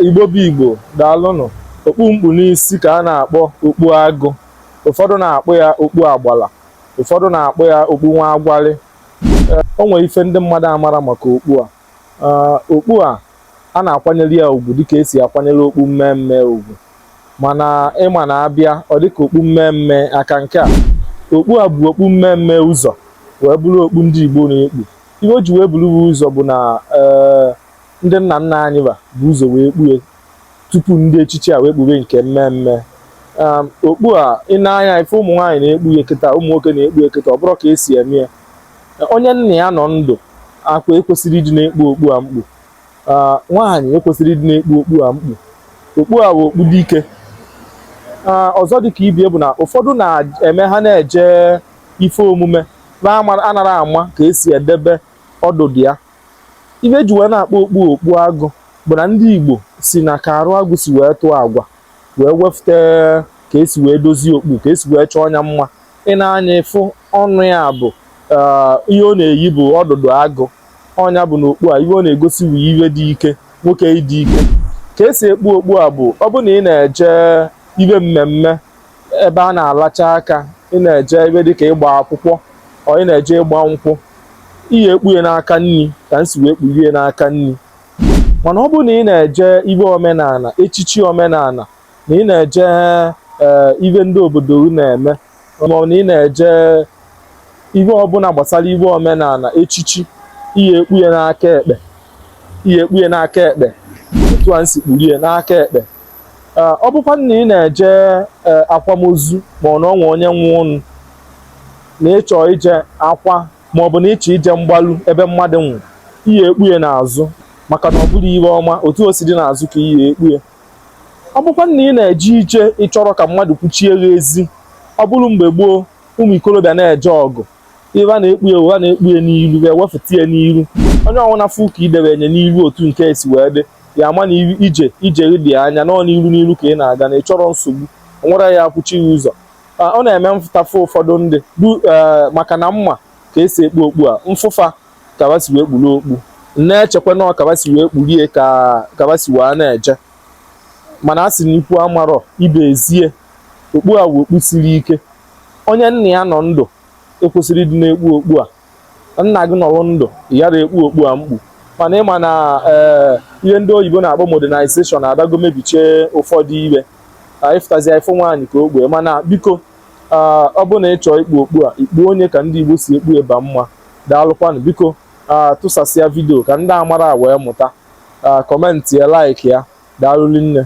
Igbo bụ Igbo daalụnụ. Okpu mkpu n'isi ka a na-akpọ okpu agụ. Ụfọdụ na-akpọ ya okpu agbala, ụfọdụ na-akpọ ya okpu nwa agwalị. O nwere ife ndị mmadụ amara maka okpu a. Okpu a na-akwanyere ya ugwu dịka esi akwanyere okpu mmemme ugwu, mana ịma na-abịa ọ dịka okpu mmemme aka nke a. Okpu a bụ okpu mmemme ụzọ wee bụrụ okpu ndị Igbo na-ekpu. Ihe o ji wee bụrụ ụzọ bụ na ndị nna nna anyị bụ ụzọ wee kpue tupu ndị echichi a wee kpube nke mmemme. Okpu a ị na-anya ife ụmụ nwaanyị na-ekpu ya kịta, ụmụ nwoke na-ekpu ya kịta, ọ bụrụ ka esi eme ya. Onye nna ya nọ ndụ akwa ekwesịrị ịdị na-ekpu okpu a mkpu. Nwaanyị ekwesịrị ịdị na-ekpu okpu a mkpu. Okpu a bụ okpu dike. Ọzọ dịka ibie bụ na ụfọdụ na-eme ha na-eje ife omume anara ama ka esi edebe ọdụdụ ya. Ife eji wee na-akpọ okpu agụ bụ na ndị Igbo si na ka arụ agụ si wee tụọ agwa wee wefute ka esi wee dozie okpu, ka esi wee chọọ ọnya mma. Ị na-anya ịfụ ọnụ ya bụ ihe ọ na-eyi bụ ọdụdụ agụ. Ọnya bụ na okpu a ihe ọ na-egosi bụ ihe dị ike, nwoke ịdị ike. Ka esi ekpu okpu a bụ ọ bụ na ị na-eje ibe mmemme ebe a na-alacha aka, ị na-eje ebe dịka ịgba akwụkwọ ọ ị na-eje ịgba nkwụ, ihe ekpughe n'aka nni ka m si wee kpughie n'aka nni. Mana ọ bụrụ na ị na-eje ibe omenala, echichi omenala, na ị na-eje ibe ndị obodo na-eme, ma ọ na ị na-eje ibe ọbụla gbasara ibe omenala, echichi, ihe ekpughe n'aka ekpe, ihe ekpughe n'aka ekpe otu a nsi kpughie n'aka ekpe. Ọ bụkwa na ị na-eje akwamozu ma ọ na ọnwa onye nwe ụnụ, na ịchọ ije akwa ma ọ bụ na ịchọ ije mgbalu ebe mmadụ nwụrụ, ihe ekpughe n'azụ maka na ọ bụrụ ihe ọma otu o si dị n'azụ ka ihe ekpughe. Ọ bụkwa na ị na-eje ije ịchọrọ ka mmadụ kwuchie gị ezi, ọ bụrụ mgbe gboo ụmụ ikolobịa na-eje ọgụ, ibe a na-ekpughe ụwa na-ekpughe n'ilu wee wefụta ya n'iru. Onye ọnwụna fụ ka idebe enye n'iru otu nke esi wee dị ya ama na ije dị anya nọ n'iru ka ị na-aga na ị chọrọ nsogbu, o nwere ya akwụchi ya ụzọ. Ọ na-eme mfụtafụ ụfọdụ ndị maka na mma ka esi ekpu okpu a, mfụfa ka ba si wee kpuru okpu, na-echekwa na ka ba si wee kpurie ka ba si wee na-eje. Mana a sị na ikwu amarọ ibe ezie. Okpu a bụ okpu siri ike. Onye nna ya nọ ndụ ekwesịrị ịdị na-ekpu okpu a. Nna gị nọrọ ndụ ị ghara ekpu okpu a mkpu. Mana ịma na ihe ndị oyibo na-akpọ modernization adago mebichie ụfọdụ ibe. Ịfụtazi ifo nwaanyị ka o gbee. Mana biko ọ bụ na ị chọọ ikpu okpu a, ikpu onye ka ndị Igbo si ekpu eba mma. Daalụkwanụ. Biko tụsasịa vidio ka ndị amara wee mụta. Kọmentị ya, like ya. Daalụ nne.